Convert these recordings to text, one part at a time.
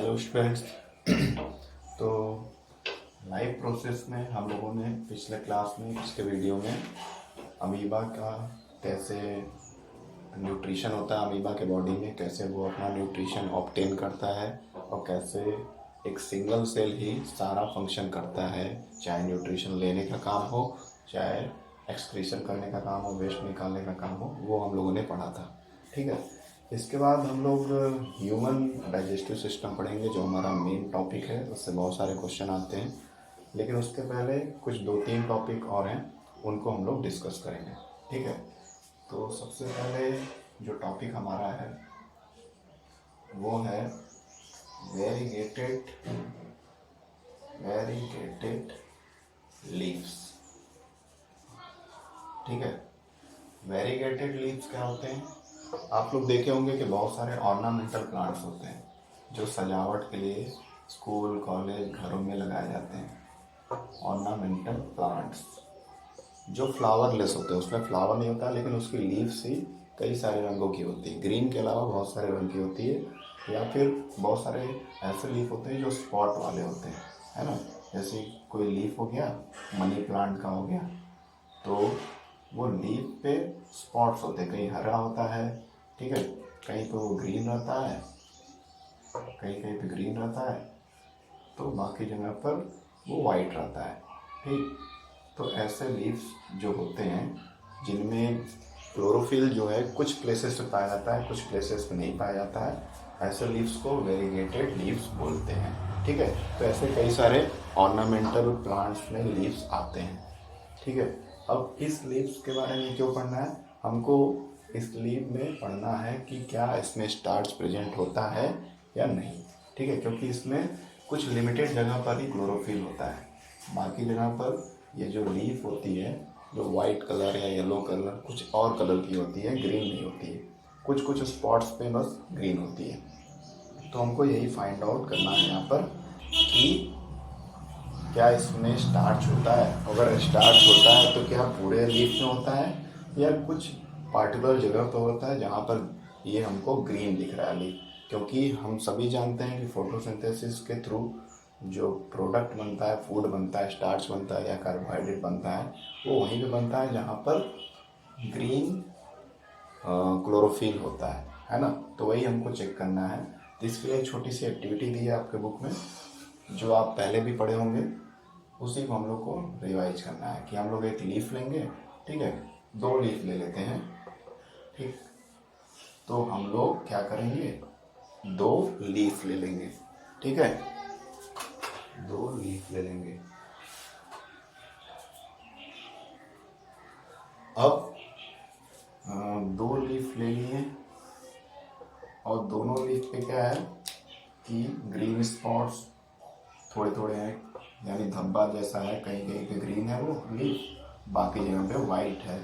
Hello students. तो live process में हम लोगों ने पिछले क्लास में पिछले वीडियो में अमीबा का कैसे न्यूट्रिशन होता है, अमीबा के बॉडी में कैसे वो अपना न्यूट्रिशन ऑब्टेन करता है और कैसे एक सिंगल सेल ही सारा फंक्शन करता है, चाहे न्यूट्रिशन लेने का काम हो, चाहे एक्सक्रीशन करने का काम हो, वेस्ट निकालने का काम हो, वो हम लोगों ने पढ़ा था। ठीक है, इसके बाद हम लोग ह्यूमन डाइजेस्टिव सिस्टम पढ़ेंगे जो हमारा मेन टॉपिक है। उससे बहुत सारे क्वेश्चन आते हैं, लेकिन उसके पहले कुछ 2-3 टॉपिक और हैं, उनको हम लोग डिस्कस करेंगे। ठीक है, तो सबसे पहले जो टॉपिक हमारा है वो है वेरीगेटेड लीव्स। ठीक है, वेरीगेटेड लीव्स क्या होते हैं? आप लोग देखे होंगे कि बहुत सारे ऑर्नामेंटल प्लांट्स होते हैं जो सजावट के लिए स्कूल, कॉलेज, घरों में लगाए जाते हैं। ऑर्नामेंटल प्लांट्स जो फ्लावरलेस होते हैं, उसमें फ्लावर नहीं होता, लेकिन उसकी लीव्स ही कई सारे रंगों की होती है। ग्रीन के अलावा बहुत सारे रंग की होती है, या फिर बहुत सारे ऐसे लीफ होते हैं जो स्पॉट वाले होते हैं, है ना। जैसे कोई लीफ हो गया, मनी प्लांट का हो गया, तो वो लीफ पे स्पॉट्स होते हैं, कहीं हरा होता है, ठीक है, कहीं तो वो ग्रीन रहता है, कहीं कहीं पे ग्रीन रहता है, तो बाकी जगह पर वो वाइट रहता है। ठीक, तो ऐसे लीव्स जो होते हैं जिनमें क्लोरोफिल जो है कुछ प्लेसेस पे पाया जाता है, कुछ प्लेसेस पे नहीं पाया जाता है, ऐसे लीव्स को वेरीगेटेड लीव्स बोलते हैं। ठीक है, तो ऐसे कई सारे ऑर्नामेंटल प्लांट्स में लीव्स आते हैं। ठीक है, अब इस लीव्स के बारे में क्यों पढ़ना है हमको? इस लीव में पढ़ना है कि क्या इसमें स्टार्च प्रेजेंट होता है या नहीं। ठीक है, क्योंकि इसमें कुछ लिमिटेड जगह पर ही क्लोरोफिल होता है, बाकी जगह पर ये जो लीफ होती है जो वाइट कलर या येलो कलर कुछ और कलर की होती है, ग्रीन नहीं होती है। कुछ कुछ स्पॉट्स पे बस ग्रीन होती है। तो हमको यही फाइंड आउट करना है यहाँ पर कि क्या इसमें स्टार्च होता है। अगर स्टार्च होता है तो क्या पूरे लीफ में होता है या कुछ पार्टिकुलर जगह पर होता है जहाँ पर ये हमको ग्रीन दिख रहा है लीफ। क्योंकि हम सभी जानते हैं कि फोटोसिंथेसिस के थ्रू जो प्रोडक्ट बनता है, फूड बनता है, स्टार्च बनता है या कार्बोहाइड्रेट बनता है, वो वहीं पे बनता है जहाँ पर ग्रीन क्लोरोफिल होता है ना। तो वही हमको चेक करना है। तो इसके लिए एक छोटी सी एक्टिविटी दी है आपके बुक में, जो आप पहले भी पढ़े होंगे, उसी को हम लोग को रिवाइज करना है। कि हम लोग एक लीफ लेंगे, ठीक है, 2 लीफ ले लेते हैं। ठीक, तो हम लोग क्या करेंगे, 2 लीफ ले लेंगे। ठीक है, 2 लीफ ले लेंगे। अब 2 लीफ ले लिए और दोनों लीफ पे क्या है कि ग्रीन स्पॉट्स थोड़े थोड़े हैं, यानी धब्बा जैसा है, कहीं कहीं पे ग्रीन है वो लीफ, बाकी जगह पे वाइट है।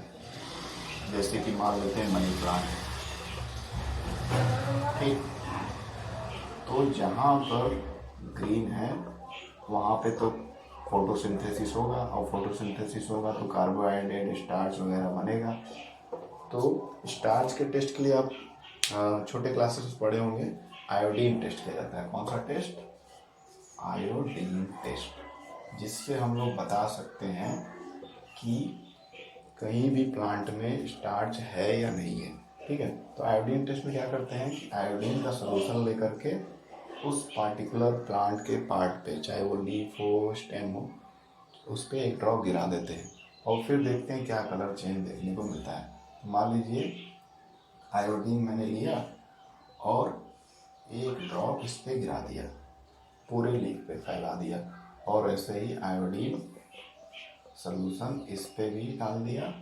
जैसे कि मान लेते हैं मनी प्लांट। ठीक, तो जहाँ पर ग्रीन है वहाँ पे तो फोटोसिंथेसिस होगा, और फोटोसिंथेसिस होगा तो कार्बोहाइड्रेट, स्टार्च वगैरह बनेगा। तो स्टार्च के टेस्ट के लिए आप छोटे क्लासेस में पढ़े होंगे, आयोडीन टेस्ट किया जाता है। कौन सा टेस्ट? आयोडीन टेस्ट, जिससे हम लोग बता सकते हैं कि कहीं भी प्लांट में स्टार्च है या नहीं है। ठीक है, तो आयोडीन टेस्ट में क्या करते हैं कि आयोडीन का सोल्यूशन लेकर के उस पार्टिकुलर प्लांट के पार्ट पे, चाहे वो लीफ हो, स्टेम हो, उस पर एक ड्रॉप गिरा देते हैं और फिर देखते हैं क्या कलर चेंज देखने को मिलता है। मान लीजिए आयोडीन मैंने लिया और एक ड्रॉप इस पर गिरा दिया, पूरे लीफ पे फैला दिया, और ऐसे ही आयोडीन सॉल्यूशन इस पे भी डाल दिया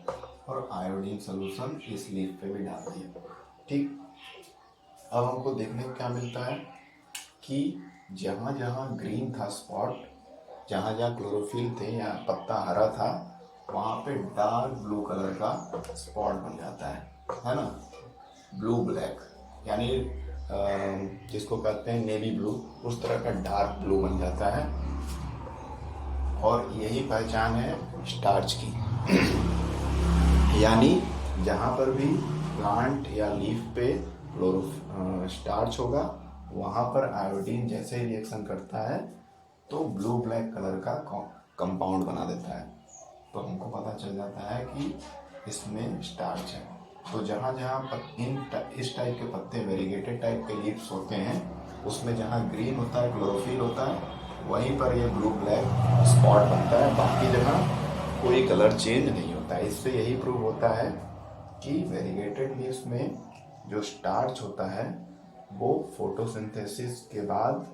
और आयोडीन सॉल्यूशन इस लीफ पे भी डाल दिया। ठीक, अब हमको देखने को क्या मिलता है कि जहाँ जहाँ ग्रीन था स्पॉट, जहाँ जहाँ क्लोरोफिल थे या पत्ता हरा था, वहाँ पे डार्क ब्लू कलर का स्पॉट बन जाता है ना, ब्लू ब्लैक, यानी जिसको कहते हैं नेवी ब्लू, उस तरह का डार्क ब्लू बन जाता है। और यही पहचान है स्टार्च की। यानी जहाँ पर भी प्लांट या लीफ पे स्टार्च होगा वहाँ पर आयोडीन जैसे ही रिएक्शन करता है तो ब्लू ब्लैक कलर का कंपाउंड बना देता है। तो हमको पता चल जाता है कि इसमें स्टार्च है। तो जहाँ जहाँ पर इस टाइप के पत्ते वेरीगेटेड टाइप के लीव्स होते हैं, उसमें जहाँ ग्रीन होता है, क्लोरोफिल होता है, वहीं पर ये ब्लू ब्लैक स्पॉट बनता है। बाकी जगह कोई कलर चेंज नहीं होता है। इससे यही प्रूव होता है कि वेरीगेटेड लीव्स में जो स्टार्च होता है वो फोटोसिंथेसिस के बाद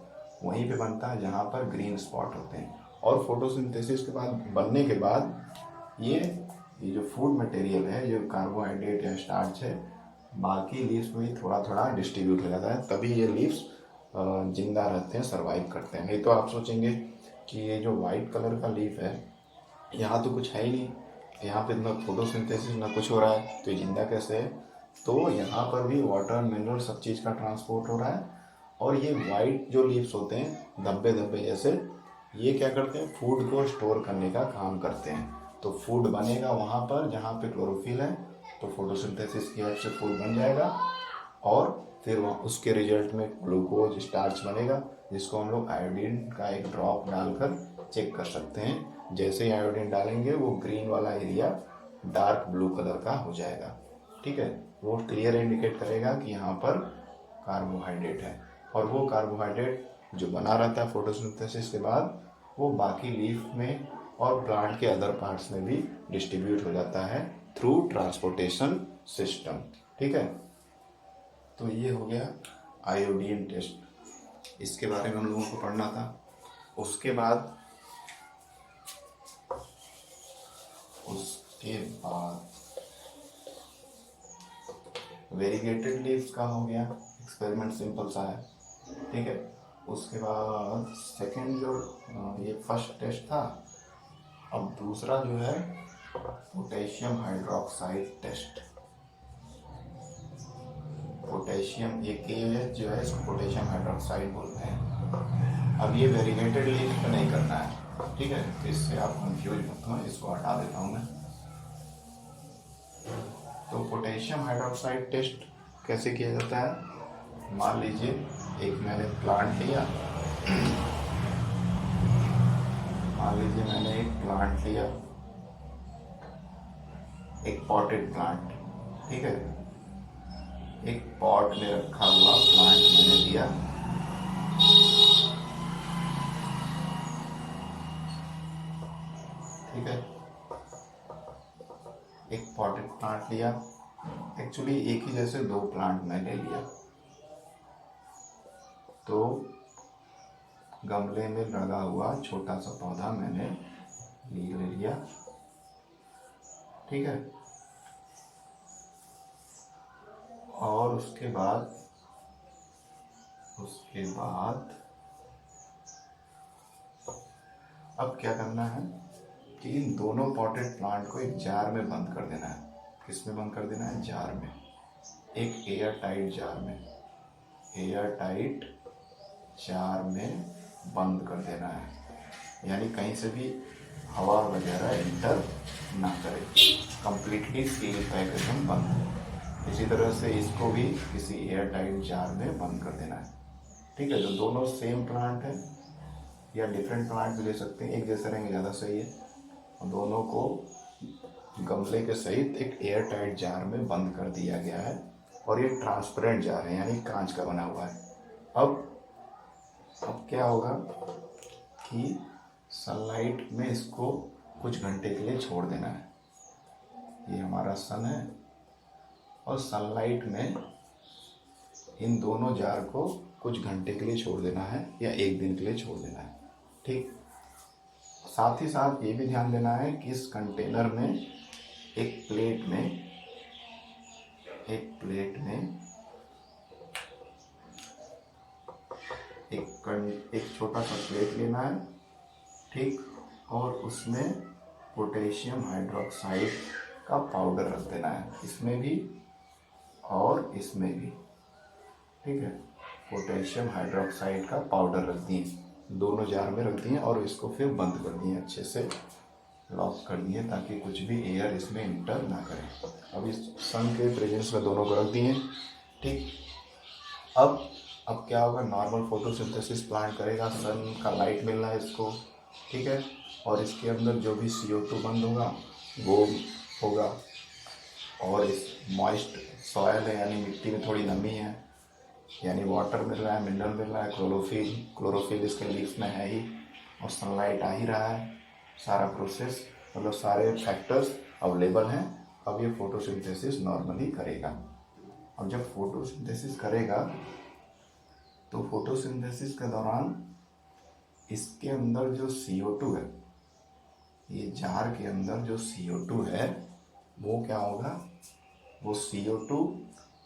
वहीं पे बनता है जहाँ पर ग्रीन स्पॉट होते हैं। और फोटोसिंथेसिस के बाद बनने के बाद ये जो फूड मटेरियल है, जो कार्बोहाइड्रेट या स्टार्च है, बाकी लीव्स में थोड़ा थोड़ा डिस्ट्रीब्यूट हो जाता है, तभी ये लीव्स जिंदा रहते हैं, सरवाइव करते हैं। नहीं तो आप सोचेंगे कि ये जो वाइट कलर का लीफ है, यहाँ तो कुछ है ही नहीं, यहाँ पे ना फोटोसिंथेसिस ना कुछ हो रहा है, तो ये जिंदा कैसे है? तो यहाँ पर भी वाटर, मिनरल, सब चीज़ का ट्रांसपोर्ट हो रहा है। और ये वाइट जो लीव्स होते हैं, धब्बे धब्बे जैसे, ये क्या करते हैं? फूड को स्टोर करने का काम करते हैं। तो फूड बनेगा वहाँ पर जहाँ पे क्लोरोफिल है, तो फोटोसिंथेसिस की हेल्प से फूड बन जाएगा और फिर वहाँ उसके रिजल्ट में ग्लूकोज, स्टार्च बनेगा, जिसको हम लोग आयोडीन का एक ड्रॉप डालकर चेक कर सकते हैं। जैसे ही आयोडीन डालेंगे वो ग्रीन वाला एरिया डार्क ब्लू कलर का हो जाएगा। ठीक है, वो क्लियर इंडिकेट करेगा कि यहाँ पर कार्बोहाइड्रेट है। और वो कार्बोहाइड्रेट जो बना रहता है फोटोसिंथेसिस के बाद, वो बाकी लीफ में और प्लांट के अदर पार्ट्स में भी डिस्ट्रीब्यूट हो जाता है थ्रू ट्रांसपोर्टेशन सिस्टम। ठीक है, तो ये हो गया आयोडीन टेस्ट। इसके बारे में हम लोगों को पढ़ना था। उसके बाद वेरीगेटेड लीव्स का हो गया, एक्सपेरिमेंट सिंपल सा है। ठीक है, उसके बाद सेकंड जो ये फर्स्ट टेस्ट था, अब दूसरा जो है पोटेशियम हाइड्रोक्साइड टेस्ट। पोटेशियम एक जो है इसको पोटेशियम हाइड्रोक्साइड बोलते हैं। अब ये वेरीगेटेड लीव पे नहीं करना है, ठीक है, तो इससे आप कंफ्यूज मत हो, इसको हटा देता हूँ मैं। तो पोटेशियम हाइड्रोक्साइड टेस्ट कैसे किया जाता है? मान लीजिए एक मैंने प्लांट लिया, मान लीजिए मैंने एक प्लांट लिया, एक पॉटेड प्लांट। ठीक है, एक पॉट में रखा हुआ प्लांट मैंने लिया, ठीक है, एक पॉटेड प्लांट लिया। एक्चुअली एक ही जैसे दो प्लांट मैंने लिया। तो गमले में लगा हुआ छोटा सा पौधा मैंने ले लिया। ठीक है, और उसके बाद अब क्या करना है कि इन दोनों पॉटेड प्लांट को एक जार में बंद कर देना है। किस में बंद कर देना है? जार में, एक एयर टाइट जार में, एयर टाइट जार में बंद कर देना है। यानी कहीं से भी हवा वगैरह एंटर ना करे, कंप्लीटली सील पैक एकदम बंद। इसी तरह से इसको भी किसी एयर टाइट जार में बंद कर देना है। ठीक है, जो दोनों सेम प्लांट है या डिफरेंट प्लांट भी ले सकते हैं, एक जैसे रहेंगे ज़्यादा सही है। और दोनों को गमले के सहित एक एयर टाइट जार में बंद कर दिया गया है। और ये ट्रांसपेरेंट जार है, यानी कांच का बना हुआ है। अब क्या होगा कि सनलाइट में इसको कुछ घंटे के लिए छोड़ देना है। ये हमारा सन है, और सनलाइट में इन दोनों जार को कुछ घंटे के लिए छोड़ देना है या एक दिन के लिए छोड़ देना है। ठीक, साथ ही साथ ये भी ध्यान देना है कि इस कंटेनर में एक प्लेट में एक छोटा सा प्लेट लेना है। ठीक, और उसमें पोटेशियम हाइड्रोक्साइड का पाउडर रख देना है, इसमें भी और इसमें भी। ठीक है, पोटेशियम हाइड्रोक्साइड का पाउडर रख दिए, दोनों जार में रख दिए, और इसको फिर बंद कर दिए, अच्छे से लॉक कर दिए ताकि कुछ भी एयर इसमें इंटर ना करे। अब इस सन के प्रेजेंस में दोनों को रख दिए। ठीक, अब अब क्या होगा, नॉर्मल फोटोसिंथेसिस प्लांट करेगा, सन का लाइट मिल रहा है इसको, ठीक है, और इसके अंदर जो भी CO2 बंद होगा वो होगा, और इस मॉइस्ट सॉयल है यानी मिट्टी में थोड़ी नमी है, यानी वाटर मिल रहा है, मिनरल मिल रहा है, क्लोरोफिल इसके लीव्स में है ही, और सनलाइट आ ही रहा है, सारा प्रोसेस मतलब सारे फैक्टर्स अवेलेबल हैं। अब ये फोटोसिंथेसिस नॉर्मली करेगा। अब जब फोटोसिंथेसिस करेगा तो फोटोसिंथेसिस के दौरान इसके अंदर जो CO2 है, ये जार के अंदर जो CO2 है वो क्या होगा, वो CO2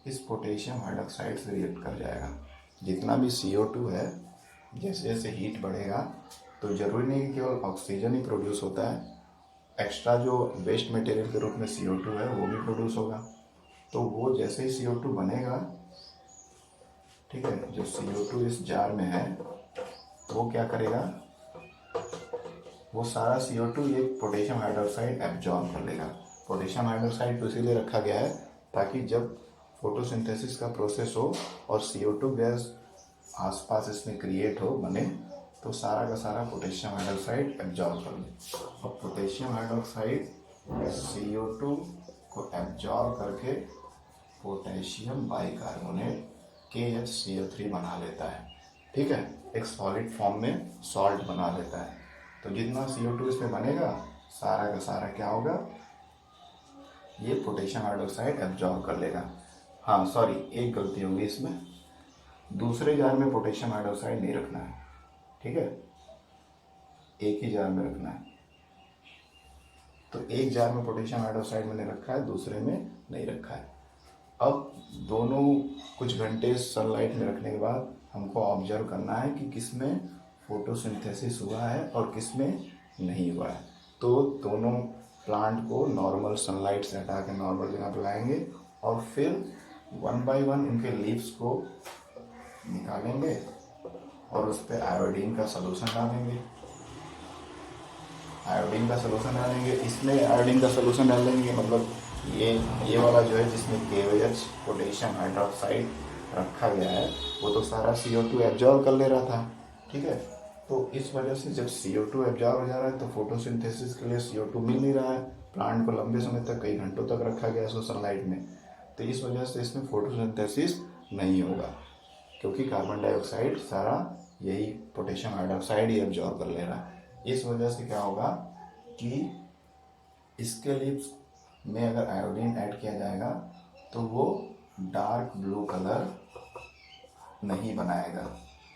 इस पोटेशियम हाइड्रोक्साइड से रिएक्ट कर जाएगा। जितना भी CO2 है, जैसे जैसे हीट बढ़ेगा तो ज़रूरी नहीं कि केवल ऑक्सीजन ही प्रोड्यूस होता है, एक्स्ट्रा जो वेस्ट मटेरियल के रूप में CO2 है वो भी प्रोड्यूस होगा। तो वो जैसे ही CO2 बनेगा, ठीक है, जो CO2 इस जार में है तो वो क्या करेगा, वो सारा CO2 ये पोटेशियम हाइड्रोक्साइड एब्जॉर्ब कर लेगा। पोटेशियम हाइड्रोक्साइड तो इसीलिए रखा गया है ताकि जब फोटोसिंथेसिस का प्रोसेस हो और CO2 गैस आसपास इसमें क्रिएट हो, बने, तो सारा का सारा पोटेशियम हाइड्रोक्साइड एब्जॉर्ब कर ले। और पोटेशियम हाइड्रोक्साइड CO2 को एब्जॉर्ब करके पोटेशियम बाइकार्बोनेट KHCl3 बना लेता है, ठीक है, एक सॉलिड फॉर्म में सॉल्ट बना लेता है। तो जितना CO2 इसमें बनेगा सारा का सारा क्या होगा, ये पोटेशियम हाइड्रोक्साइड एब्जॉर्ब कर लेगा। हाँ सॉरी, एक गलती होगी इसमें, दूसरे जार में पोटेशियम हाइड्रोक्साइड नहीं रखना है, ठीक है, एक ही जार में रखना है। तो एक जार में पोटेशियम हाइड्रोक्साइड मैंने रखा है, दूसरे में नहीं रखा है। अब दोनों कुछ घंटे सनलाइट में रखने के बाद हमको ऑब्जर्व करना है कि किस में फोटोसिंथेसिस हुआ है और किस में नहीं हुआ है। तो दोनों प्लांट को नॉर्मल सनलाइट से हटा के नॉर्मल जगह पर लाएंगे और फिर 1 बाय 1 उनके लीव्स को निकालेंगे और उस पर आयोडीन का सलूशन डालेंगे। आयोडीन का सलूशन डालेंगे, इसमें आयोडीन का सलूशन डालेंगे मतलब ये वाला जो है जिसमें KOH पोटेशियम हाइड्रोक्साइड रखा गया है वो तो सारा CO2 एब्जॉर्ब कर ले रहा था, ठीक है। तो इस वजह से जब CO2 एब्जॉर्ब हो जा रहा है तो फोटोसिंथेसिस के लिए CO2 मिल नहीं रहा है, प्लांट को लंबे समय तक, कई घंटों तक रखा गया है सनलाइट में, तो इस वजह से इसमें फोटोसिंथेसिस नहीं होगा, क्योंकि कार्बन डाइऑक्साइड सारा यही पोटेशियम हाइड्रोक्साइड ही एब्जॉर्ब कर ले रहा है। इस वजह से क्या होगा कि इसके लीव्स में अगर आयोडीन ऐड किया जाएगा तो वो डार्क ब्लू कलर नहीं बनाएगा।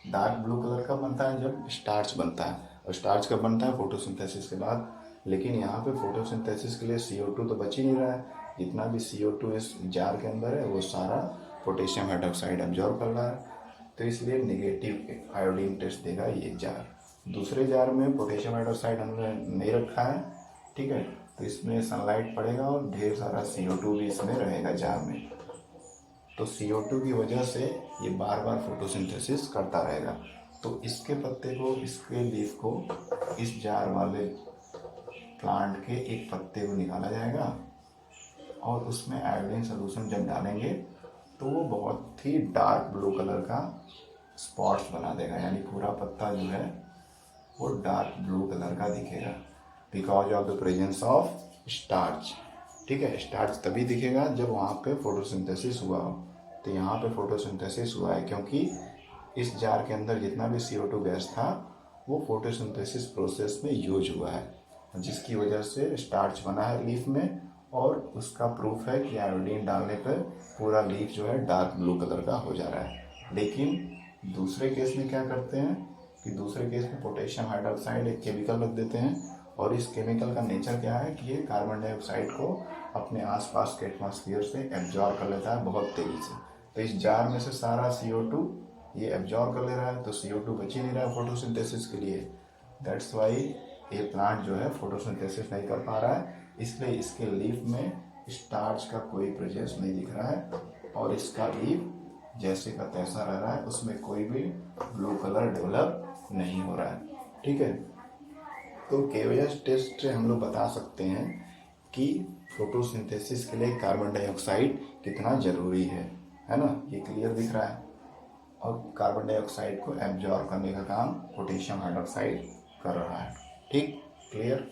डार्क ब्लू कलर कब बनता है, जब स्टार्च बनता है, और स्टार्च कब बनता है, फोटोसिंथेसिस के बाद। लेकिन यहाँ पे फोटोसिंथेसिस के लिए CO2 तो बच ही नहीं रहा है, जितना भी CO2 इस जार के अंदर है वो सारा पोटेशियम हाइड्रोक्साइड एब्जॉर्ब कर रहा है, तो इसलिए निगेटिव आयोडीन टेस्ट देगा ये जार। दूसरे जार में पोटेशियम हाइड्रोक्साइड हमने नहीं रखा है, ठीक है, तो इसमें सनलाइट पड़ेगा और ढेर सारा CO2 भी इसमें रहेगा जार में, तो CO2 की वजह से ये बार बार फोटोसिंथेसिस करता रहेगा। तो इसके पत्ते को, इसके लीफ को इस जार वाले प्लांट के एक पत्ते को निकाला जाएगा और उसमें आयोडीन सोल्यूशन जब डालेंगे तो वो बहुत ही डार्क ब्लू कलर का स्पॉट्स बना देगा, यानी पूरा पत्ता जो है वो डार्क ब्लू कलर का दिखेगा because of the presence of starch, ठीक है। स्टार्च तभी दिखेगा जब वहाँ पे फोटोसिंथेसिस हुआ हो। तो यहाँ पे फोटोसिंथेसिस हुआ है क्योंकि इस जार के अंदर जितना भी CO2 गैस था वो फोटोसिंथेसिस प्रोसेस में यूज हुआ है, जिसकी वजह से स्टार्च बना है लीफ में, और उसका प्रूफ है कि आयोडीन डालने पर पूरा लीफ जो है डार्क ब्लू कलर का हो जा रहा है। लेकिन दूसरे केस में क्या करते हैं कि दूसरे केस में पोटेशियम हाइड्रोक्साइड एक केमिकल रख देते हैं, और इस केमिकल का नेचर क्या है कि ये कार्बन डाइऑक्साइड को अपने आसपास के एटमॉस्फेयर से एब्जॉर्ब कर लेता है बहुत तेज़ी से। तो इस जार में से सारा CO2 ये एब्जॉर्ब कर ले रहा है, तो CO2 बच ही नहीं रहा है फोटोसिंथेसिस के लिए। दैट्स वाई ये प्लांट जो है फोटोसिंथेसिस नहीं कर पा रहा है, इसलिए इसके लीफ में स्टार्च का कोई प्रेजेंस नहीं दिख रहा है, और इसका लीफ जैसे का तैसा रह रहा है, उसमें कोई भी ब्लू कलर डेवलप नहीं हो रहा है, ठीक है। तो KOH टेस्ट से हम लोग बता सकते हैं कि फोटोसिंथेसिस के लिए कार्बन डाइऑक्साइड कितना ज़रूरी है ना। ये क्लियर दिख रहा है। और कार्बन डाइऑक्साइड को एब्जॉर्ब करने का काम पोटेशियम हाइड्रोक्साइड कर रहा है। ठीक, क्लियर।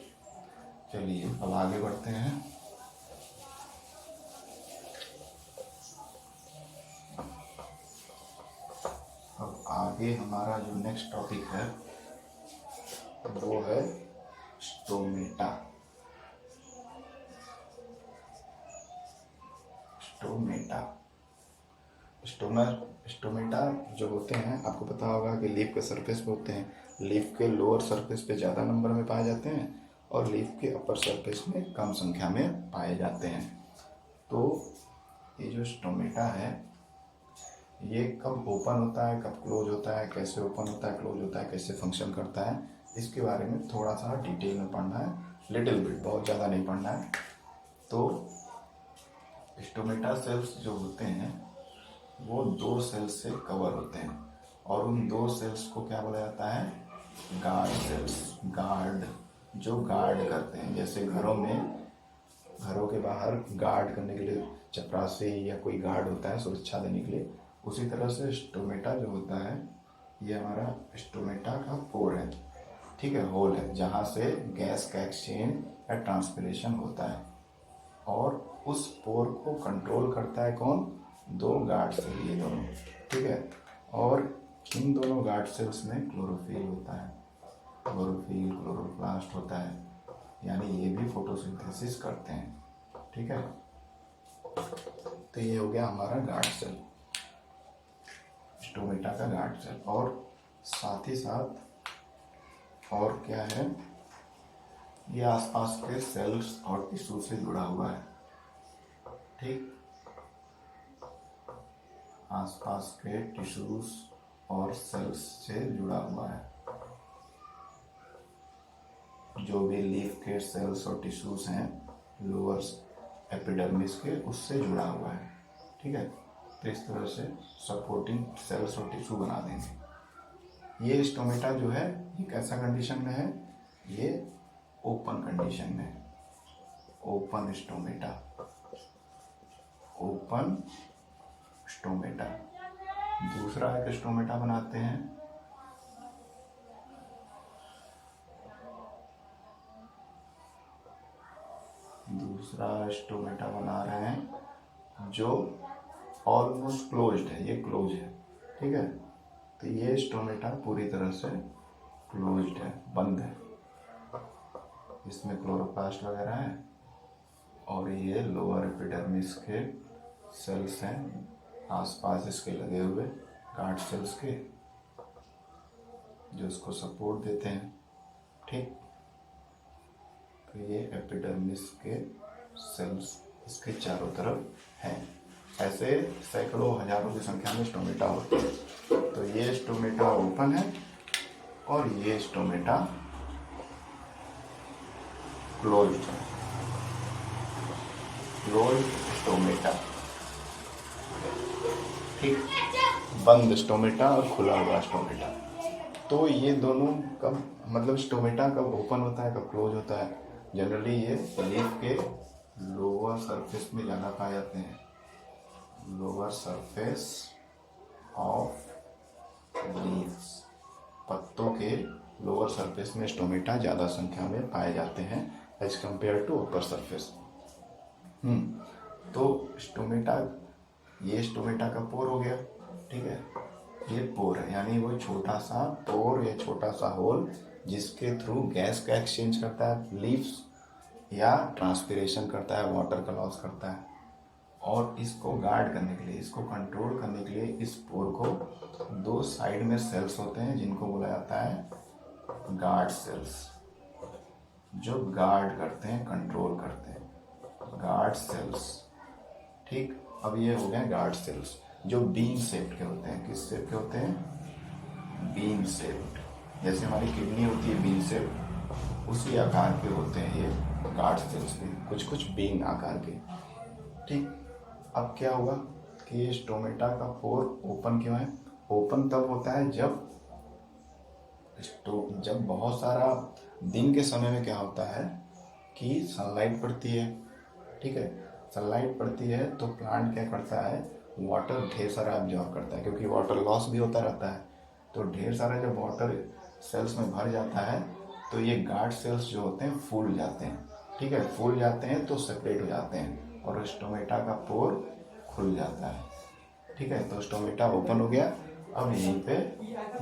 चलिए अब आगे बढ़ते हैं। अब आगे हमारा जो नेक्स्ट टॉपिक है वो है स्टोमेटा। स्टोमेटा जो होते हैं, आपको पता होगा कि लीफ के सरफेस पे होते हैं। लीफ के लोअर सरफेस पे ज़्यादा नंबर में पाए जाते हैं और लीफ के अपर सरफेस में कम संख्या में पाए जाते हैं। तो ये जो स्टोमेटा है ये कब ओपन होता है, कब क्लोज होता है, कैसे ओपन होता है, क्लोज होता है, कैसे फंक्शन करता है, इसके बारे में थोड़ा सा डिटेल में पढ़ना है। लिटिल बिट, बहुत ज़्यादा नहीं पढ़ना है। तो स्टोमेटा सेल्स जो होते हैं वो 2 सेल्स से कवर होते हैं और उन 2 सेल्स को क्या बोला जाता है? Guard cells. गार्ड, जो गार्ड करते हैं। जैसे घरों के बाहर गार्ड करने के लिए चपरासी या कोई गार्ड होता है सुरक्षा देने के लिए, उसी तरह से स्टोमेटा जो होता है ये हमारा स्टोमेटा का पोर है। ठीक है, होल है जहाँ से गैस का एक्सचेंज या ट्रांसपिरेशन होता है और उस पोर को कंट्रोल करता है कौन? 2 गार्ड सेल, ये दोनों। ठीक है, और इन दोनों गार्ड सेल्स में क्लोरोफिल होता है। क्लोरोफिल, क्लोरोप्लास्ट होता है, यानी ये भी फोटोसिंथेसिस करते हैं। ठीक है, तो ये हो गया हमारा गार्ड सेल, स्टोमेटा का गार्ड सेल। और साथ ही साथ और क्या है, ये आसपास के सेल्स और टिश्यू से जुड़ा हुआ है। ठीक, आसपास के टिश्यूज और सेल्स से जुड़ा हुआ है। जो भी लीफ के सेल्स और टिश्यूज हैं लोअर एपिडर्मिस के, उससे जुड़ा हुआ है। ठीक है, तो इस तरह से सपोर्टिंग सेल्स और टिश्यू बना देंगे। ये स्टोमेटा जो है ये कैसा कंडीशन में है? ये ओपन कंडीशन में, ओपन स्टोमेटा, ओपन स्टोमेटा। दूसरा एक स्टोमेटा बनाते हैं, दूसरा स्टोमेटा बना रहे हैं जो ऑलमोस्ट क्लोज्ड है, ये क्लोज है। ठीक है, तो ये स्टोमेटा पूरी तरह से क्लोज्ड है, बंद है। इसमें क्लोरोप्लास्ट वगैरह है और ये लोअर एपिडर्मिस के सेल्स हैं आसपास इसके लगे हुए गार्ड सेल्स के, जो इसको सपोर्ट देते हैं। ठीक, तो ये एपिडर्मिस के सेल्स इसके चारों तरफ हैं। ऐसे सैकड़ों हजारों की संख्या में स्टोमेटा होते हैं। तो ये स्टोमेटा ओपन है और ये स्टोमेटा क्लोज्ड है, क्लोज्ड स्टोमेटा। ठीक, बंद स्टोमेटा और खुला हुआ स्टोमेटा। तो ये दोनों कब, मतलब स्टोमेटा कब ओपन होता है, कब क्लोज होता है? जनरली ये लीफ के लोअर सरफेस में ज़्यादा पाए जाते हैं। लोअर सरफेस ऑफ लीव्स, पत्तों के लोअर सरफेस में स्टोमेटा ज़्यादा संख्या में पाए जाते हैं as compare to upper surface. तो स्टोमेटा, ये स्टोमेटा का पोर हो गया। ठीक है, ये पोर है, यानी वो छोटा सा पोर या छोटा सा होल जिसके थ्रू गैस का एक्सचेंज करता है लीव्स या ट्रांसपिरेशन करता है, वाटर का लॉस करता है। और इसको गार्ड करने के लिए, इसको कंट्रोल करने के लिए इस पोर को 2 साइड में सेल्स होते हैं जिनको बोला जाता है गार्ड सेल्स, जो गार्ड करते हैं, कंट्रोल करते हैं, गार्ड सेल्स। ठीक, अब ये हो गए गार्ड सेल्स जो बीन शेप्ड के होते हैं। किस शेप के होते हैं? Bean shaped. जैसे हमारी किडनी होती है बीन शेप्ड, उसी आकार के होते हैं ये गार्ड सेल्स भी, कुछ कुछ बीन आकार के। ठीक, अब क्या हुआ कि ये स्टोमेटा का पोर ओपन क्यों है? ओपन तब होता है जब बहुत सारा, दिन के समय में क्या होता है कि सनलाइट पड़ती है। ठीक है, सनलाइट पड़ती है तो प्लांट क्या करता है, वाटर ढेर सारा एब्जॉर्ब करता है, क्योंकि वाटर लॉस भी होता रहता है। तो ढेर सारा जब वाटर सेल्स में भर जाता है तो ये गार्ड सेल्स जो होते हैं फूल जाते हैं। ठीक है, फूल जाते हैं तो सेपरेट हो जाते हैं और स्टोमेटा का पोर खुल जाता है। ठीक है, तो स्टोमेटा ओपन हो गया। अब यहीं पे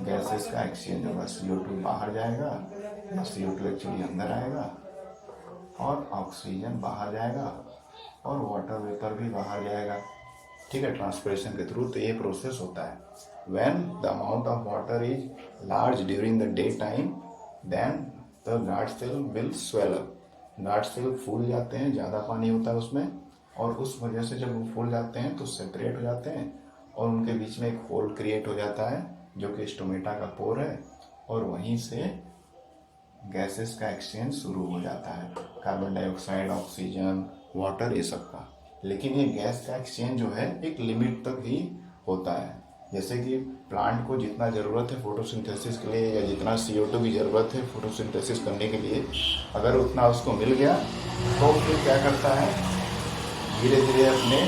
गैसेस का एक्सचेंज होगा, CO2 बाहर जाएगा या CO2 एक्चुअली अंदर आएगा और ऑक्सीजन बाहर जाएगा और वाटर वेपर भी बाहर जाएगा। ठीक है, ट्रांसपिरेशन के थ्रू। तो ये प्रोसेस होता है। When the amount of water is large during the day time then the guard cell will swell up. Guard cell फूल जाते हैं, ज़्यादा पानी होता है उसमें, और उस वजह से जब वो फूल जाते हैं तो सेपरेट हो जाते हैं और उनके बीच में एक होल क्रिएट हो जाता है जो कि स्टोमेटा का पोर है, और वहीं से गैसेस का एक्सचेंज शुरू हो जाता है, कार्बन डाइऑक्साइड, ऑक्सीजन, वाटर, ये सब का। लेकिन ये गैस का एक्सचेंज जो है एक लिमिट तक ही होता है। जैसे कि प्लांट को जितना ज़रूरत है फोटोसिंथेसिस के लिए, या जितना CO2 की ज़रूरत है फोटोसिंथेसिस करने के लिए, अगर उतना उसको मिल गया तो फिर क्या करता है, धीरे धीरे अपने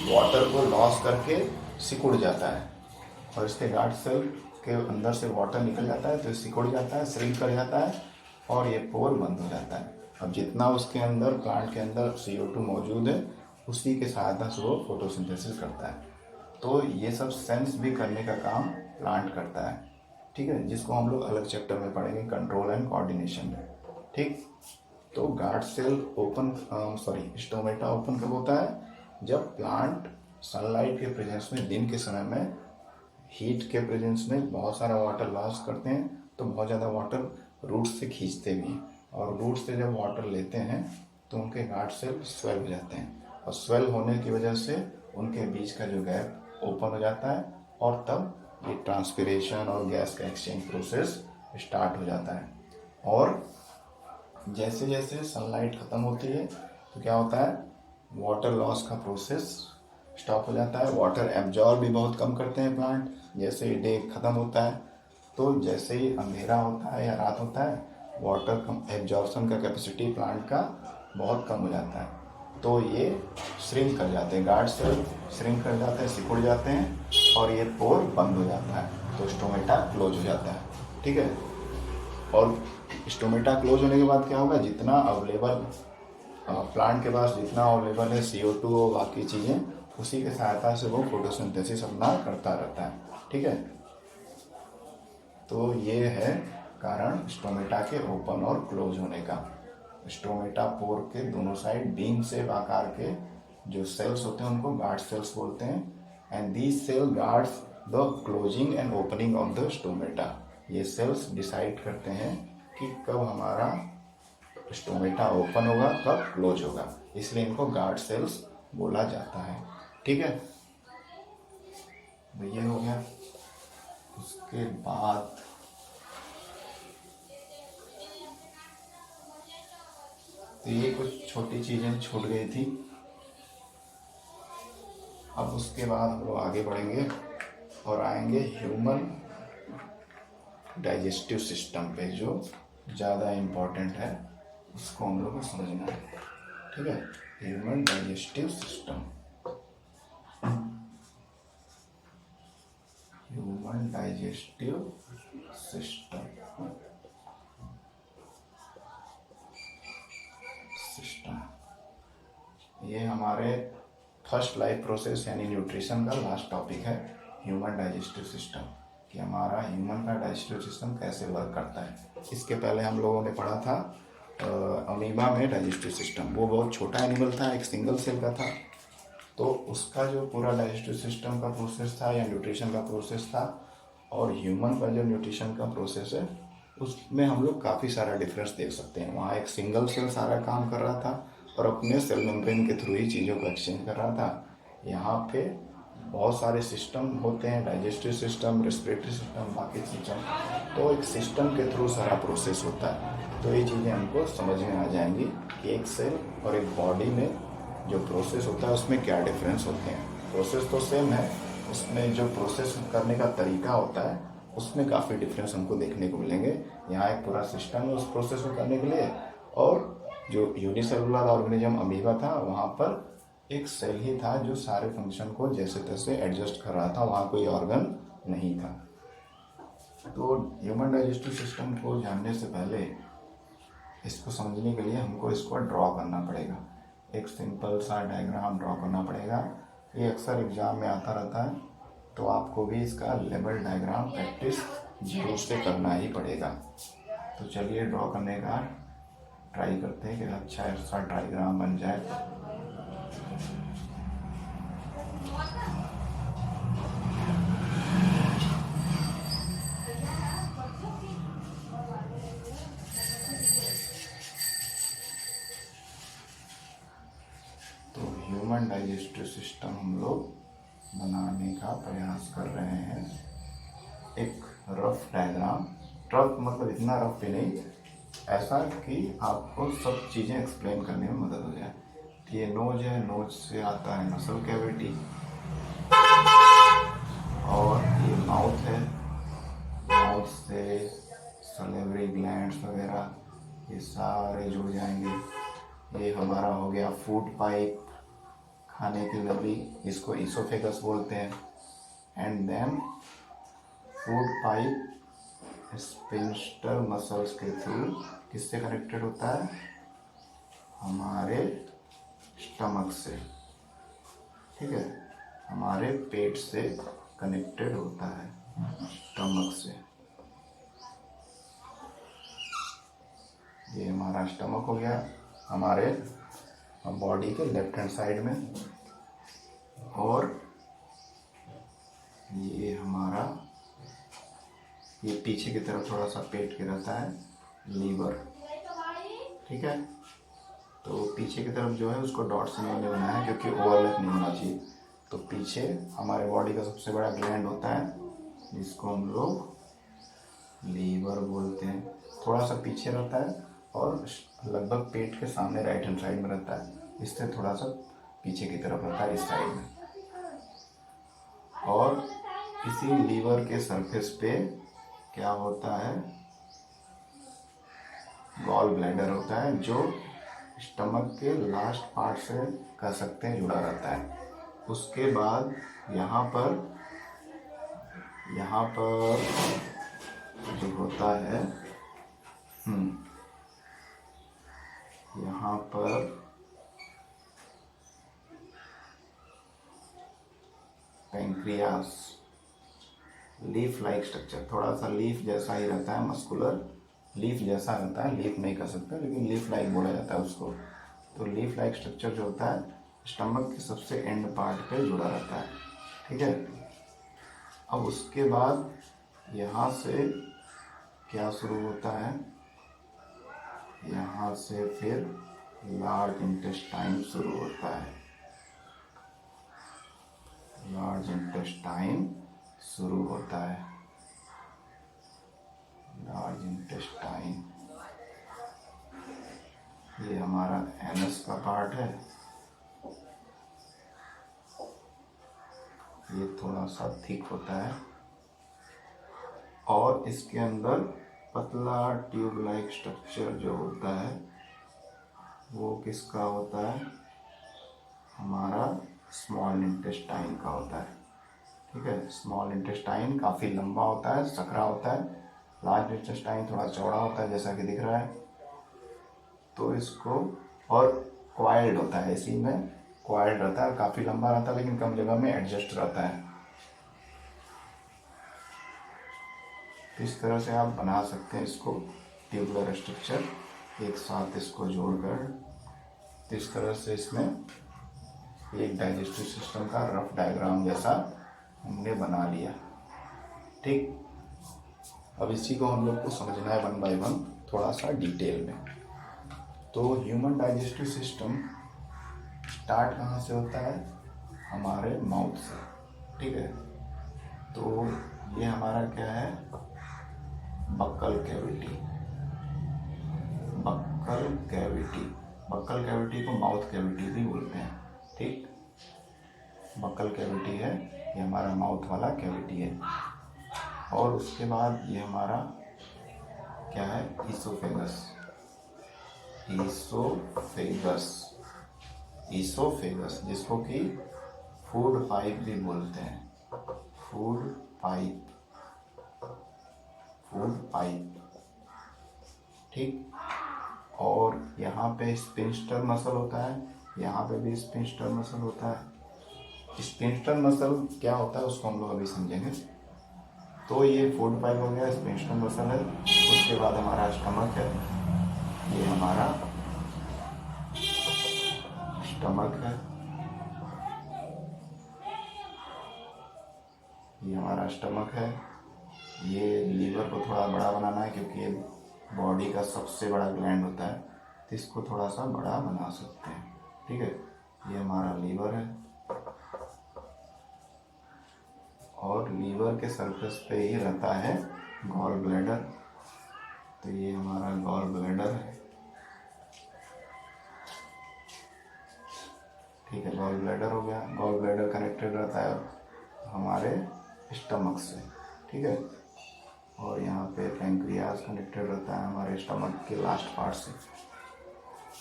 वाटर को लॉस करके सिकुड़ जाता है और इसके गार्ड सेल के अंदर से वाटर निकल जाता है तो सिकुड़ जाता है, श्रिंक कर जाता है और ये पोर बंद हो जाता है। अब जितना उसके अंदर, प्लांट के अंदर CO2 मौजूद है, उसी के सहायता से वो फोटोसिंथेसिस करता है। तो ये सब सेंस भी करने का काम प्लांट करता है। ठीक है, जिसको हम लोग अलग चैप्टर में पढ़ेंगे, कंट्रोल एंड कोऑर्डिनेशन में। ठीक, तो guard cell open, stomata open कब होता है, जब प्लांट सनलाइट के प्रेजेंस में, दिन के समय में हीट के प्रेजेंस में बहुत सारा वाटर लॉस करते हैं, तो बहुत ज़्यादा वाटर रूट से खींचते भी हैं, और रूट से जब वाटर लेते हैं तो उनके गार्ड सेल स्वेल हो जाते हैं, और स्वेल होने की वजह से उनके बीच का जो गैप ओपन हो जाता है, और तब ये ट्रांसपिरेशन और गैस का एक्सचेंज प्रोसेस स्टार्ट हो जाता है। और जैसे जैसे सनलाइट ख़त्म होती है तो क्या होता है, वाटर लॉस का प्रोसेस स्टॉप हो जाता है। वाटर एब्जॉर्ब भी बहुत कम करते हैं प्लांट। जैसे ही डे ख़त्म होता है तो जैसे ही अंधेरा होता है या रात होता है, वाटर कम एब्जॉर्प्शन का कैपेसिटी प्लांट का बहुत कम हो जाता है, तो ये श्रिंक कर जाते हैं, गार्ड सेल श्रिंक कर जाते हैं, सिकुड़ जाते हैं और ये पोर बंद हो जाता है, तो स्टोमेटा क्लोज हो जाता है। ठीक है, और स्टोमेटा क्लोज होने के बाद क्या होगा, जितना अवेलेबल प्लांट के पास जितना अवेलेबल है CO2 और बाकी चीज़ें, उसी के सहायता से वो फोटोसिंथेसिस अपना करता रहता है। ठीक है, तो ये है कारण स्टोमेटा के ओपन और क्लोज होने का। स्टोमेटा पोर के दोनों साइड बीन शेप आकार के जो सेल्स होते हैं उनको गार्ड सेल्स बोलते हैं, and these cell guards the closing and opening of the stomata. ये सेल्स डिसाइड करते हैं कि कब हमारा स्टोमेटा ओपन होगा, कब क्लोज होगा, इसलिए इनको गार्ड सेल्स बोला जाता है। ठीक है, तो ये हो गया। उसके बाद तो ये कुछ छोटी चीजें छूट गई थी। अब उसके बाद हम लोग आगे बढ़ेंगे और आएंगे ह्यूमन डाइजेस्टिव सिस्टम पे, जो ज़्यादा इम्पोर्टेंट है, उसको हम लोग को समझना है। ठीक है, human digestive system, human digestive system ये हमारे फर्स्ट लाइफ प्रोसेस यानी न्यूट्रिशन का लास्ट टॉपिक है, ह्यूमन डाइजेस्टिव सिस्टम, कि हमारा ह्यूमन का डाइजेस्टिव सिस्टम कैसे वर्क करता है। इसके पहले हम लोगों ने पढ़ा था अमीबा में डाइजेस्टिव सिस्टम, वो बहुत छोटा एनिमल था, एक सिंगल सेल का था, तो उसका जो पूरा डाइजेस्टिव सिस्टम का प्रोसेस था या न्यूट्रिशन का प्रोसेस था, और ह्यूमन का जो न्यूट्रिशन का प्रोसेस है उसमें हम लोग काफ़ी सारा डिफरेंस देख सकते हैं। वहाँ एक सिंगल सेल सारा काम कर रहा था और अपने सेल मेम्ब्रेन के थ्रू ही चीज़ों को एक्सचेंज कर रहा था। यहाँ पे बहुत सारे सिस्टम होते हैं, डाइजेस्टिव सिस्टम, रेस्पिरेटरी सिस्टम, बाकी सिस्टम, तो एक सिस्टम के थ्रू सारा प्रोसेस होता है। तो ये चीज़ें हमको समझ में आ जाएंगी कि एक सेल और एक बॉडी में जो प्रोसेस होता है उसमें क्या डिफरेंस होते हैं। प्रोसेस तो सेम है, उसमें जो प्रोसेस करने का तरीका होता है उसमें काफ़ी डिफरेंस हमको देखने को मिलेंगे। यहाँ एक पूरा सिस्टम है उस प्रोसेस को करने के लिए, और जो यूनिसेलुलर ऑर्गेनिज्म अमीबा था वहाँ पर एक सेल ही था जो सारे फंक्शन को जैसे तैसे एडजस्ट कर रहा था, वहाँ कोई ऑर्गन नहीं था। तो ह्यूमन डाइजेस्टिव सिस्टम को जानने से पहले इसको समझने के लिए हमको इसको ड्रॉ करना पड़ेगा। एक सिंपल सा डायग्राम ड्रॉ करना पड़ेगा। ये अक्सर एग्जाम में आता रहता है, तो आपको भी इसका लेवल डायग्राम प्रैक्टिस जरूर से करना ही पड़ेगा। तो चलिए ड्रॉ करने का ट्राई करते हैं कि अच्छा ऐसा डायग्राम बन जाए। तो ह्यूमन डाइजेस्टिव सिस्टम हम लोग बनाने का प्रयास कर रहे हैं। एक रफ डायग्राम, रफ मतलब इतना रफ भी नहीं, ऐसा कि आपको सब चीज़ें एक्सप्लेन करने में मदद हो जाए। ये नोज है, नोज से आता है नसल कैविटी, और ये माउथ है, माउथ से सलेवरी ग्लैंड्स वगैरह ये सारे जुड़ जाएंगे। ये हमारा हो गया फूड पाइप, खाने की नली, इसको इसोफेगस बोलते हैं। And then food pipe sphincter muscles के थ्रू किससे कनेक्टेड होता है? हमारे स्टमक से, ठीक है, हमारे पेट से कनेक्टेड होता है, स्टमक से। ये हमारा स्टमक हो गया हमारे बॉडी के लेफ्ट हैंड साइड में। और ये हमारा, ये पीछे की तरफ थोड़ा सा पेट के रहता है, लीवर, ठीक है। तो पीछे की तरफ जो है उसको डॉट से मैंने बनाया है क्योंकि ओवरलैप नहीं होना चाहिए। तो पीछे हमारे बॉडी का सबसे बड़ा ग्लैंड होता है जिसको हम लोग लीवर बोलते हैं। थोड़ा सा पीछे रहता है और लगभग पेट के सामने राइट हैंड साइड में रहता है, इससे थोड़ा सा पीछे की तरफ रहता है, इस साइड में। और इसी लीवर के सरफेस पे क्या होता है? गॉल ब्लैडर होता है, जो स्टमक के लास्ट पार्ट से कह सकते हैं जुड़ा रहता है। उसके बाद यहाँ पर जो होता है, यहाँ पर पैंक्रियास, लीफ लाइक स्ट्रक्चर, थोड़ा सा लीफ जैसा ही रहता है, मस्कुलर लीफ जैसा रहता है, लीफ नहीं कर सकते लेकिन लीफ लाइक बोला जाता है उसको। तो लीफ लाइक स्ट्रक्चर जो होता है स्टमक के सबसे एंड पार्ट पे जुड़ा रहता है, ठीक है। अब उसके बाद यहाँ से क्या शुरू होता है? यहाँ से फिर लार्ज इंटेस्टाइन शुरू होता है, लार्ज इंटेस्टाइन शुरू होता है, लार्ज इंटेस्टाइन। ये हमारा एनस का पार्ट है, ये थोड़ा सा थिक होता है और इसके अंदर पतला ट्यूब लाइक स्ट्रक्चर जो होता है वो किसका होता है? हमारा स्मॉल इंटेस्टाइन का होता है, ठीक है। स्मॉल इंटेस्टाइन काफ़ी लंबा होता है, सकरा होता है। लार्ज इंटेस्टाइन थोड़ा चौड़ा होता है जैसा कि दिख रहा है। तो इसको, और क्वाइल्ड होता है, इसी में क्वाइल्ड रहता है, काफ़ी लंबा रहता है लेकिन कम जगह में एडजस्ट रहता है। इस तरह से आप बना सकते हैं इसको ट्यूबुलर स्ट्रक्चर, एक साथ इसको जोड़कर। इस तरह से इसमें एक डाइजेस्टिव सिस्टम का रफ डायग्राम जैसा हमने बना लिया, ठीक। अब इसी को हम लोग को समझना है 1 बाय 1 थोड़ा सा डिटेल में। तो ह्यूमन डाइजेस्टिव सिस्टम स्टार्ट कहाँ से होता है? हमारे माउथ से, ठीक है। तो ये हमारा क्या है? Buccal cavity, buccal cavity, buccal cavity को माउथ कैविटी भी बोलते हैं, ठीक। बक्कल कैविटी है, ये हमारा माउथ वाला कैविटी है। और उसके बाद ये हमारा क्या है? ईसोफेगस, ईसोफेगस, ईसोफेगस, जिसको कि फूड पाइप भी बोलते हैं, फूड पाइप, फूड पाइप, ठीक। और यहाँ पे स्पिंस्टर मसल होता है, यहाँ पे भी स्पिंस्टर मसल होता है। स्पिंस्टर मसल क्या होता है उसको हम लोग अभी समझेंगे। तो ये फूड पाइप हो गया, स्पिंस्टर मसल है। उसके बाद हमारा स्टमक है, ये हमारा स्टमक है, ये हमारा स्टमक है। ये लीवर को थोड़ा बड़ा बनाना है क्योंकि ये बॉडी का सबसे बड़ा ग्लैंड होता है, तो इसको थोड़ा सा बड़ा बना सकते हैं, ठीक है। ये हमारा लीवर है और लीवर के सरफेस पे ही रहता है गॉल ब्लैडर, तो ये हमारा गॉल ब्लैडर है, ठीक है। गॉल ब्लैडर हो गया, गॉल ब्लैडर कनेक्टेड रहता है हमारे स्टमक से, ठीक है। और यहाँ पे पैंक्रियाज कनेक्टेड रहता है हमारे स्टमक के लास्ट पार्ट से।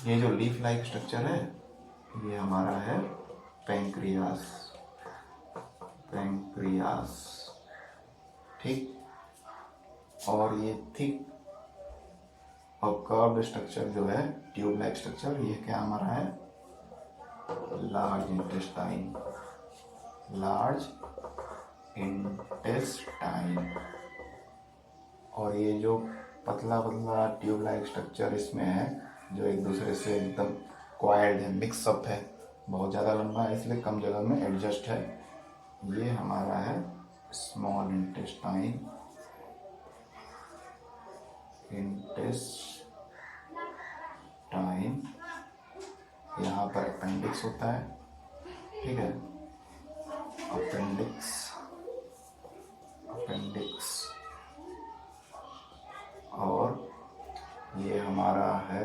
ये जो लीफ लाइक स्ट्रक्चर है ये हमारा है पैंक्रियाज, पैंक्रियाज, ठीक। और ये थिक और कर्व्ड स्ट्रक्चर जो है ट्यूब लाइक स्ट्रक्चर, ये क्या हमारा है लार्ज इंटेस्टाइन, लार्ज इंटेस्टाइन। और ये जो पतला पतला ट्यूब लाइक स्ट्रक्चर इसमें है जो एक दूसरे से एकदम क्वाइल्ड है, मिक्सअप है, बहुत ज़्यादा लंबा है इसलिए कम जगह में एडजस्ट है, ये हमारा है स्मॉल इंटेस्टाइन, इंटेस्टाइन। यहाँ पर अपेंडिक्स होता है, ठीक है, अपेंडिक्स, अपेंडिक्स। और ये हमारा है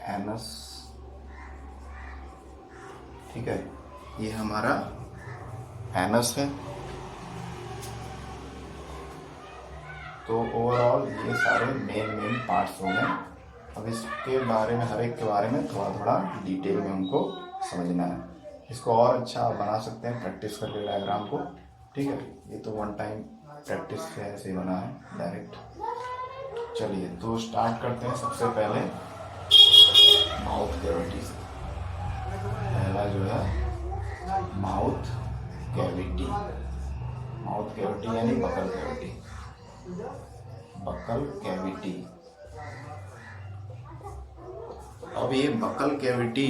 एनस, ठीक है, ये हमारा एनस है। तो ओवरऑल ये सारे मेन पार्ट्स हो गए। अब इसके बारे में, हर एक के बारे में थोड़ा थोड़ा डिटेल में हमको समझना है। इसको और अच्छा बना सकते हैं प्रैक्टिस करके डायग्राम को, ठीक है। ये तो वन टाइम प्रैक्टिस से ऐसे ही बना है डायरेक्ट। चलिए तो स्टार्ट करते हैं। सबसे पहले माउथ कैविटी से। पहला जो है माउथ कैविटी, माउथ कैविटी यानी बकल कैविटी, बकल कैविटी। अब ये बकल कैविटी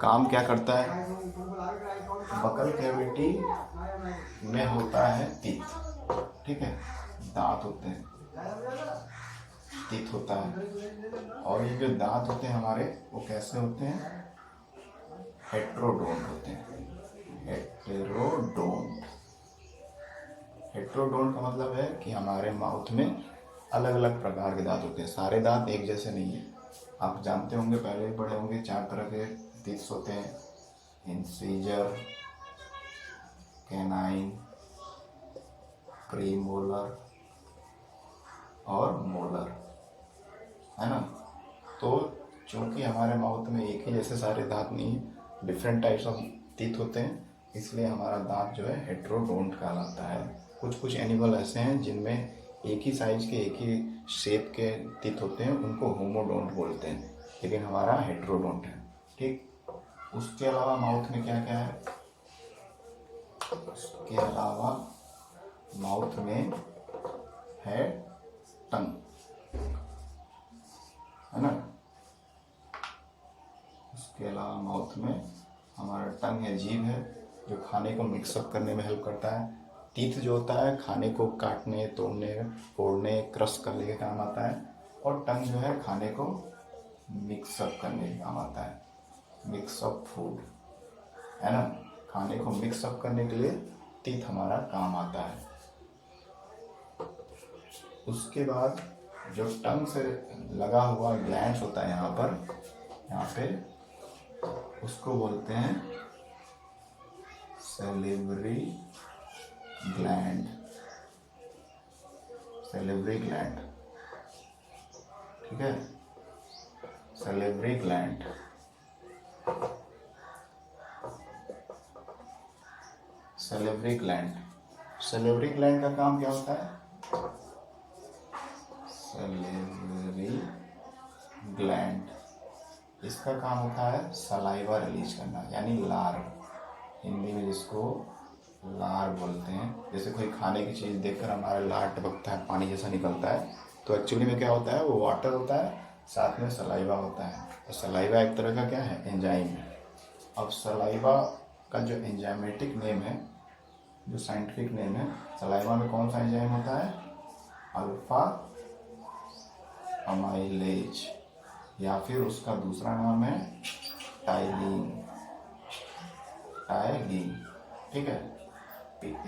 काम क्या करता है? बकल कैविटी में होता है टीथ, ठीक है, दांत होते हैं, टीथ होता है। और ये जो दांत होते हैं हमारे वो कैसे होते हैं? हेट्रोडोंट होते हैं, हेटेरोडोंट। हेट्रोडोंट का मतलब है कि हमारे माउथ में अलग अलग प्रकार के दांत होते हैं, सारे दांत एक जैसे नहीं है। आप जानते होंगे, पहले भी पढ़े होंगे, 4 तरह के टीथ होते हैं, इंसीजर, कैनाइन, प्रीमोलर और मोलर, है ना। तो चूंकि हमारे माउथ में एक ही जैसे सारे दांत नहीं, डिफरेंट टाइप्स ऑफ टीथ होते हैं, इसलिए हमारा दांत जो है हेट्रोडोंट कहलाता है। कुछ कुछ एनिमल ऐसे हैं जिनमें एक ही साइज के, एक ही शेप के टीथ होते हैं, उनको होमोडोंट बोलते हैं, लेकिन हमारा हेट्रोडोंट है, ठीक। उसके अलावा माउथ में क्या क्या है? उसके अलावा माउथ में है टंग, है ना। उसके अलावा माउथ में हमारा टंग है, जीभ है, जो खाने को मिक्सअप करने में हेल्प करता है। टीथ जो होता है खाने को काटने, तोड़ने, फोड़ने, क्रश करने के काम आता है। और टंग जो है खाने को मिक्सअप करने के काम आता है, मिक्सअप फूड, है ना। खाने को मिक्सअप करने के लिए टीथ हमारा काम आता है। उसके बाद जो टंग से लगा हुआ ग्लैंड्स होता है यहाँ पे उसको बोलते हैं सैलिवरी ग्लैंड, सैलिवरी ग्लैंड, ठीक है, salivary gland. Salivary gland. Salivary gland का काम क्या होता है? सलेवरी ग्लैंड, इसका काम होता है सलाइवा रिलीज करना, यानी लार, हिंदी में जिसको लार बोलते हैं। जैसे कोई खाने की चीज़ देखकर हमारा लार टपकता है, पानी जैसा निकलता है, तो एक्चुअली में क्या होता है, वो वाटर होता है, साथ में सलाइवा होता है। और सलाइवा एक तरह का क्या है, एंजाइम है। अब सलाइवा का जो एंजाइमेटिक नेम है, जो साइंटिफिक नेम है, सलाइवा में कौन सा एंजाइम होता है? अल्फा अमाइलेज, या फिर उसका दूसरा नाम है टाइलिन। टाइलिन, ठीक है,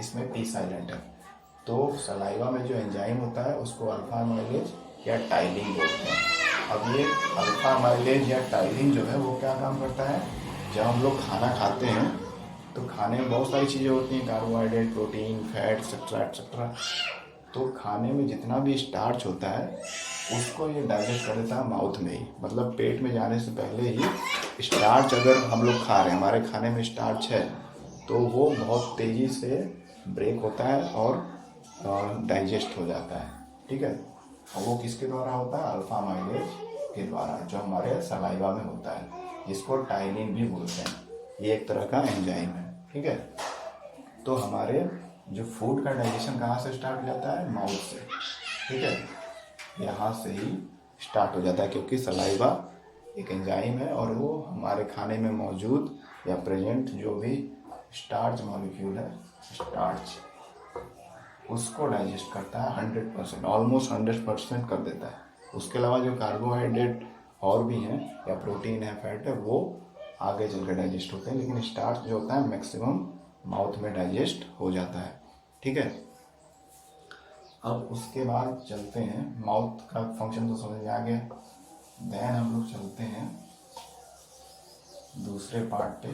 इसमें पी साइलेंट है। तो सलाइवा में जो एंजाइम होता है उसको अल्फा अमाइलेज या टाइलिन बोलते हैं। अब ये अल्फा अमाइलेज या टाइलिन जो है वो क्या काम करता है? जब हम लोग खाना खाते हैं तो खाने में बहुत सारी चीज़ें होती हैं, carbohydrate, protein, fat, etcetera etcetera. तो खाने में जितना भी स्टार्च होता है उसको ये डाइजेस्ट कर देता है माउथ में ही, मतलब पेट में जाने से पहले ही। स्टार्च अगर हम लोग खा रहे हैं, हमारे खाने में स्टार्च है, तो वो बहुत तेज़ी से ब्रेक होता है और डाइजेस्ट हो जाता है, ठीक है। और वो किसके द्वारा होता है? अल्फा अमाइलेज के द्वारा, जो हमारे सलाइवा में होता है, जिसको टाइलिन भी बोलते हैं। ये एक तरह का एंजाइम है, ठीक है। तो हमारे जो फूड का डाइजेशन कहाँ से स्टार्ट हो जाता है? माउथ से, ठीक है, यहाँ से ही स्टार्ट हो जाता है, क्योंकि सलाइवा एक एंजाइम है और वो हमारे खाने में मौजूद या प्रेजेंट जो भी स्टार्च मॉलिक्यूल है, स्टार्च, उसको डाइजेस्ट करता है 100%, ऑलमोस्ट 100% कर देता है। उसके अलावा जो कार्बोहाइड्रेट और भी हैं या प्रोटीन है, फैट है, वो आगे चल कर डाइजेस्ट होते हैं, लेकिन स्टार्च जो होता है मैक्सिमम माउथ में डाइजेस्ट हो जाता है, ठीक है। अब उसके बाद चलते हैं, माउथ का फंक्शन तो समझ में आ गया। देन हम लोग चलते हैं दूसरे पार्ट पे।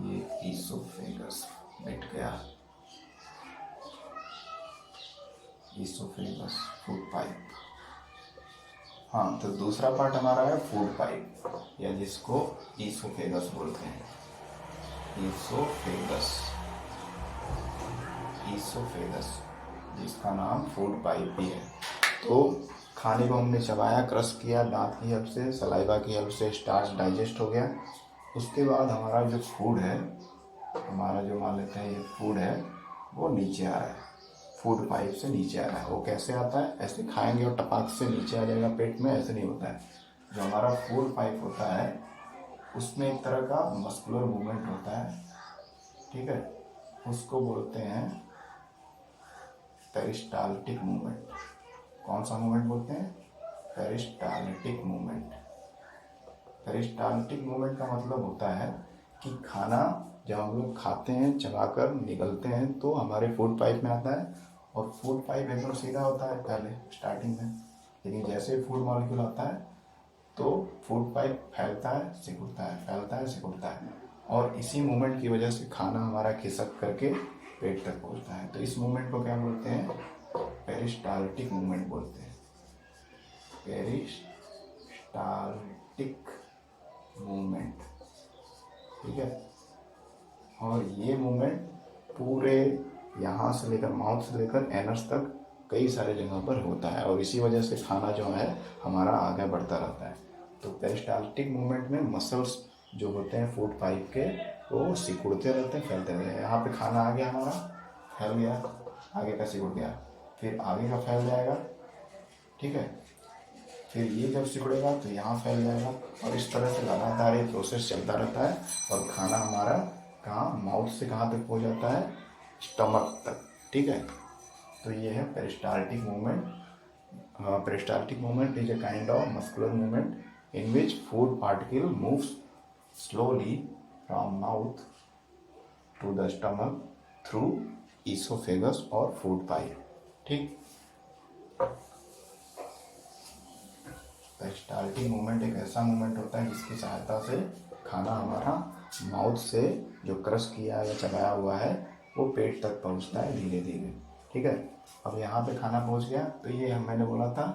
ये ईसोफेगस बैठ गया, ईसोफेगस, फूड पाइप। हाँ, तो दूसरा पार्ट हमारा है फूड पाइप, या जिसको ईसोफेगस बोलते हैं। ईसोफेगस, ईसोफेगस, जिसका नाम फूड पाइप भी है। तो खाने को हमने चबाया, क्रश किया, दांत की हेल्प से, सलाइवा की हेल्प से स्टार्च डाइजेस्ट हो गया। उसके बाद हमारा जो फूड है, हमारा जो मान लेते हैं ये फूड है, वो नीचे आ रहा है, फूड पाइप से नीचे आ रहा है। वो कैसे आता है? ऐसे खाएंगे और टपाक से नीचे आ जाएगा पेट में, ऐसे नहीं होता है। जो हमारा फूड पाइप होता है उसमें एक तरह का मस्कुलर मूवमेंट होता है, ठीक है, उसको बोलते हैं पेरिस्टाल्टिक मूवमेंट। कौन सा मूवमेंट बोलते हैं? Peristaltic movement. पेरिस्टाल्टिक मूवमेंट का मतलब होता है कि खाना जब हम लोग खाते हैं, चबाकर निगलते हैं, तो हमारे फूड पाइप में आता है, और फूड पाइप एकदम सीधा होता है पहले स्टार्टिंग में, लेकिन जैसे फूड मॉलिक्यूल आता है तो फूड पाइप फैलता है, सिकुड़ता है, फैलता है, सिकुड़ता है, और इसी मूवमेंट की वजह से खाना हमारा खिसक करके पेट तक पहुंचता है। तो इस मूवमेंट को क्या बोलते हैं? पेरिस्टाल्टिक मूवमेंट बोलते हैं। पेरिस्टाल्टिक मूवमेंट, ठीक है। और ये मूवमेंट पूरे यहाँ से लेकर, माउथ से लेकर एनस तक कई सारे जगह पर होता है, और इसी वजह से खाना जो है हमारा आगे बढ़ता रहता है। तो पेरिस्टाल्टिक मूवमेंट में मसल्स जो होते हैं फूड पाइप के, वो सिकुड़ते रहते हैं, फैलते रहते हैं। यहाँ पे खाना आ गया, हमारा फैल गया, आगे का सिकुड़ गया, फिर आगे का फैल जाएगा, ठीक है, फिर ये जब सिकुड़ेगा तो यहाँ फैल जाएगा, और इस तरह से लगातार ये प्रोसेस चलता रहता है, और खाना हमारा कहाँ, माउथ से कहाँ तक पहुँच जाता है? स्टमक तक, ठीक है। तो ये है peristaltic movement. Peristaltic movement is a kind of muscular movement in which food particle moves slowly from mouth to the stomach through esophagus और food pipe, ठीक। पेरिस्टाल्टिक मूवमेंट एक ऐसा मूवमेंट होता है जिसकी सहायता से खाना हमारा माउथ से जो क्रश किया या चबाया हुआ है वो पेट तक पहुंचता है धीरे धीरे, ठीक है। अब यहाँ पे खाना पहुंच गया, तो ये मैंने बोला था